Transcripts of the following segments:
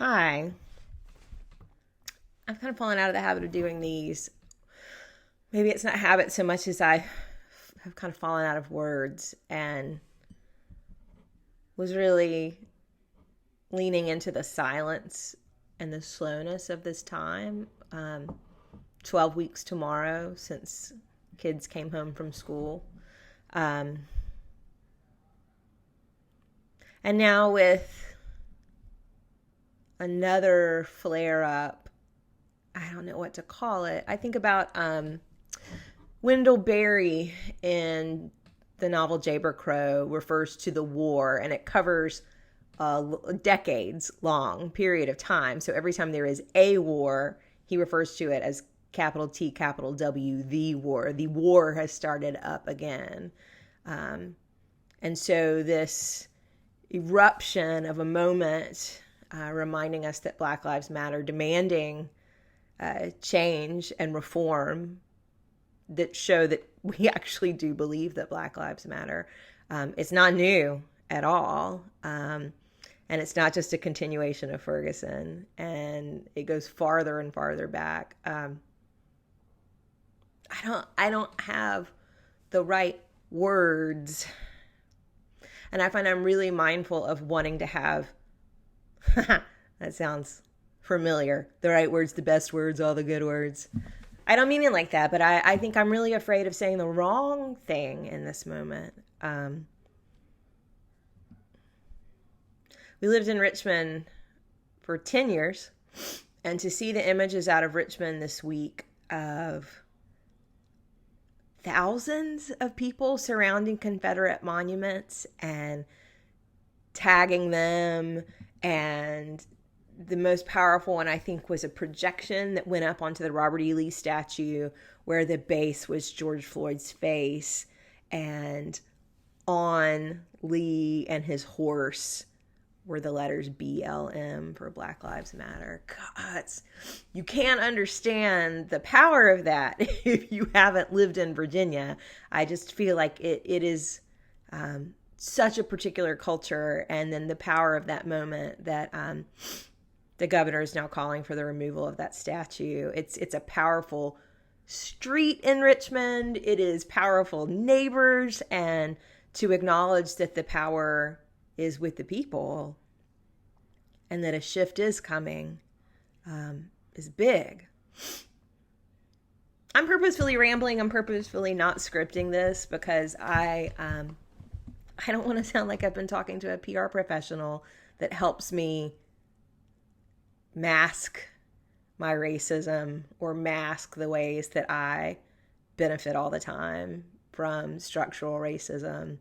Hi. I've kind of fallen out of the habit of doing these. Maybe it's not habit so much as I have kind of fallen out of words and was really leaning into the silence and the slowness of this time. 12 weeks tomorrow since kids came home from school. Um, and now with another flare up, I don't know what to call it. I think about Wendell Berry in the novel Jayber Crow refers to the war, and it covers a decades long period of time. So every time there is a war, he refers to it as capital T, capital W, the war. The war has started up again. And so this eruption of a moment reminding us that Black Lives Matter, demanding change and reform that show that we actually do believe that Black Lives Matter. It's not new at all. And it's not just a continuation of Ferguson. And it goes farther and farther back. I don't have the right words. And I find I'm really mindful of wanting to have, that sounds familiar, the right words, the best words, all the good words. I don't mean it like that, but I think I'm really afraid of saying the wrong thing in this moment. We lived in Richmond for 10 years, and to see the images out of Richmond this week of thousands of people surrounding Confederate monuments and tagging them, and the most powerful one, I think, was a projection that went up onto the Robert E. Lee statue where the base was George Floyd's face, and on Lee and his horse were the letters BLM for Black Lives Matter. God, you can't understand the power of that if you haven't lived in Virginia. I just feel like it is such a particular culture, and then the power of that moment that the governor is now calling for the removal of that statue. It's a powerful street in Richmond. It is powerful neighbors, and to acknowledge that the power is with the people and that a shift is coming is big. I'm purposefully rambling. I'm purposefully not scripting this because I don't want to sound like I've been talking to a PR professional that helps me mask my racism or mask the ways that I benefit all the time from structural racism.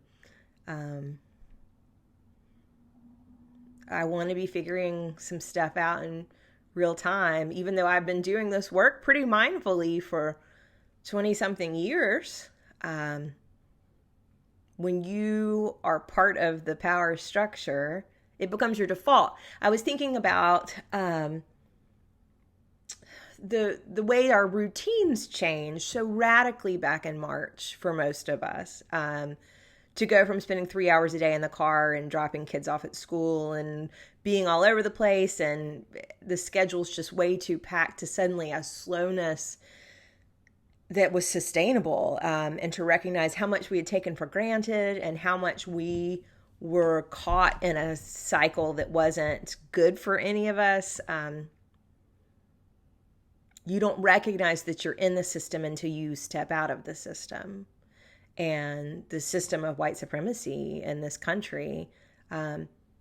I want to be figuring some stuff out in real time, even though I've been doing this work pretty mindfully for 20 something years. When you are part of the power structure, it becomes your default. I was thinking about the way our routines changed so radically back in March for most of us. To go from spending 3 hours a day in the car and dropping kids off at school and being all over the place, and the schedule's just way too packed, to suddenly a slowness that was sustainable, and to recognize how much we had taken for granted and how much we were caught in a cycle that wasn't good for any of us. You don't recognize that you're in the system until you step out of the system. And the system of white supremacy in this country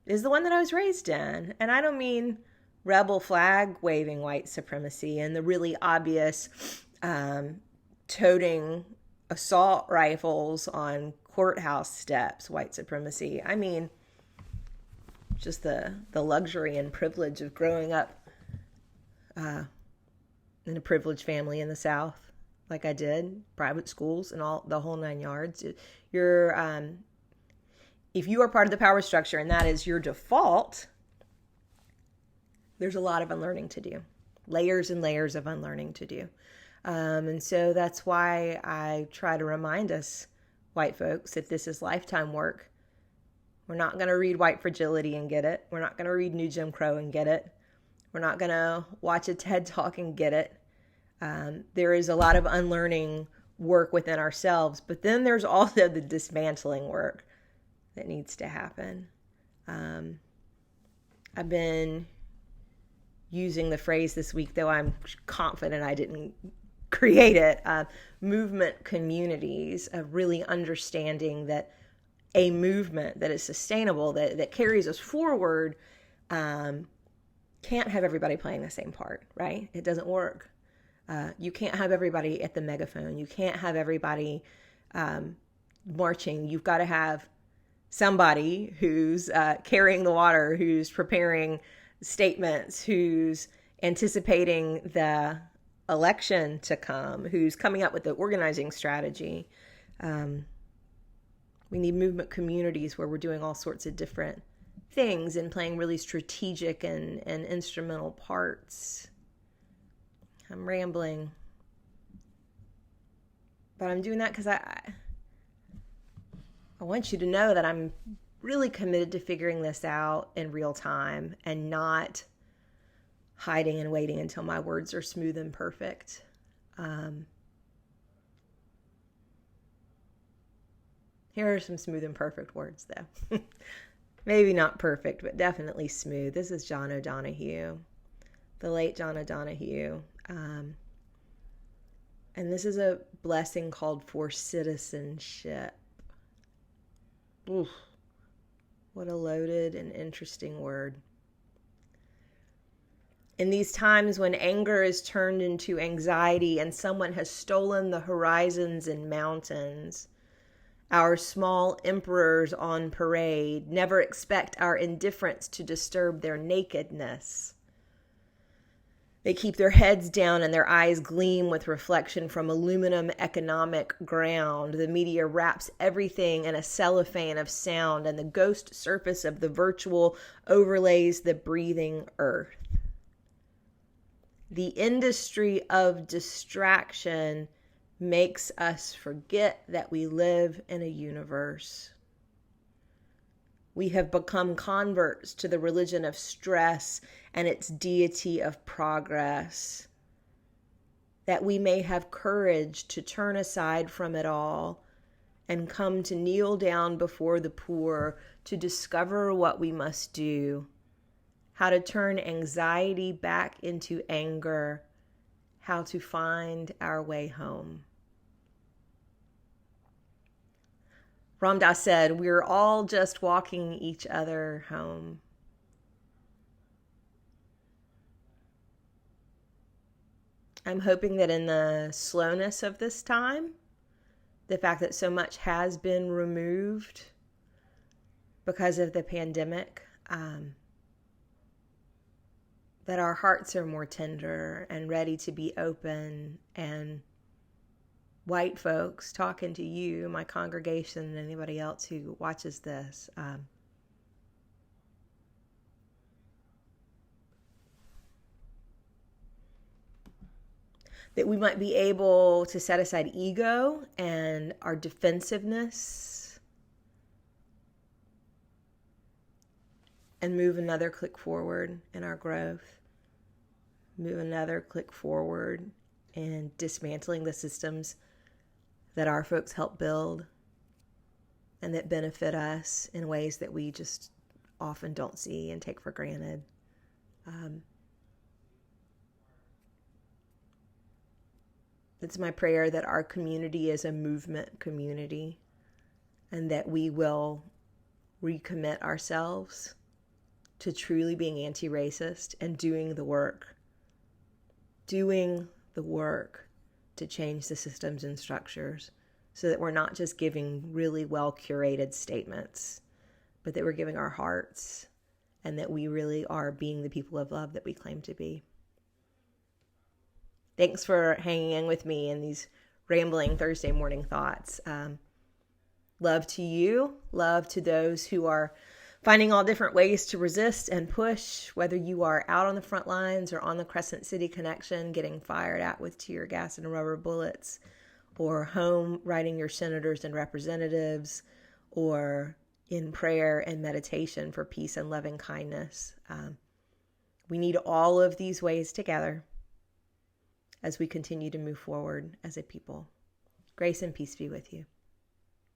is the one that I was raised in. And I don't mean rebel flag waving white supremacy and the really obvious toting assault rifles on courthouse steps white supremacy. I mean just the luxury and privilege of growing up in a privileged family in the South, like I did, private schools and all the whole 9 yards. You're, if you are part of the power structure and that is your default, there's a lot of unlearning to do, layers and layers of unlearning to do. And so that's why I try to remind us, white folks, that this is lifetime work. We're not going to read White Fragility and get it. We're not going to read New Jim Crow and get it. We're not going to watch a TED Talk and get it. There is a lot of unlearning work within ourselves, but then there's also the dismantling work that needs to happen. I've been using the phrase this week, though I'm confident I didn't create it, movement communities, of really understanding that a movement that is sustainable, that carries us forward, can't have everybody playing the same part, right? It doesn't work. You can't have everybody at the megaphone. You can't have everybody marching. You've got to have somebody who's carrying the water, who's preparing statements, who's anticipating the election to come, who's coming up with the organizing strategy. We need movement communities where we're doing all sorts of different things and playing really strategic and instrumental parts. I'm rambling, but I'm doing that because I want you to know that I'm really committed to figuring this out in real time and not hiding and waiting until my words are smooth and perfect. Here are some smooth and perfect words, though. Maybe not perfect, but definitely smooth. This is John O'Donohue, the late John O'Donohue. And this is a blessing called for citizenship. Oof, what a loaded and interesting word. In these times when anger is turned into anxiety and someone has stolen the horizons and mountains, our small emperors on parade never expect our indifference to disturb their nakedness. They keep their heads down and their eyes gleam with reflection from aluminum economic ground. The media wraps everything in a cellophane of sound, and the ghost surface of the virtual overlays the breathing earth. The industry of distraction makes us forget that we live in a universe. We have become converts to the religion of stress and its deity of progress, that we may have courage to turn aside from it all and come to kneel down before the poor to discover what we must do, how to turn anxiety back into anger, how to find our way home. Ram Dass said, we're all just walking each other home. I'm hoping that in the slowness of this time, the fact that so much has been removed because of the pandemic, that our hearts are more tender and ready to be open, and white folks talking to you, my congregation, and anybody else who watches this, that we might be able to set aside ego and our defensiveness and move another click forward in our growth, move another click forward in dismantling the systems that our folks help build and that benefit us in ways that we just often don't see and take for granted. It's my prayer that our community is a movement community and that we will recommit ourselves to truly being anti-racist and doing the work to change the systems and structures so that we're not just giving really well curated statements, but that we're giving our hearts and that we really are being the people of love that we claim to be. Thanks for hanging in with me in these rambling Thursday morning thoughts. Love to you, love to those who are finding all different ways to resist and push, whether you are out on the front lines or on the Crescent City Connection getting fired at with tear gas and rubber bullets, or home writing your senators and representatives, or in prayer and meditation for peace and loving kindness. We need all of these ways together as we continue to move forward as a people. Grace and peace be with you.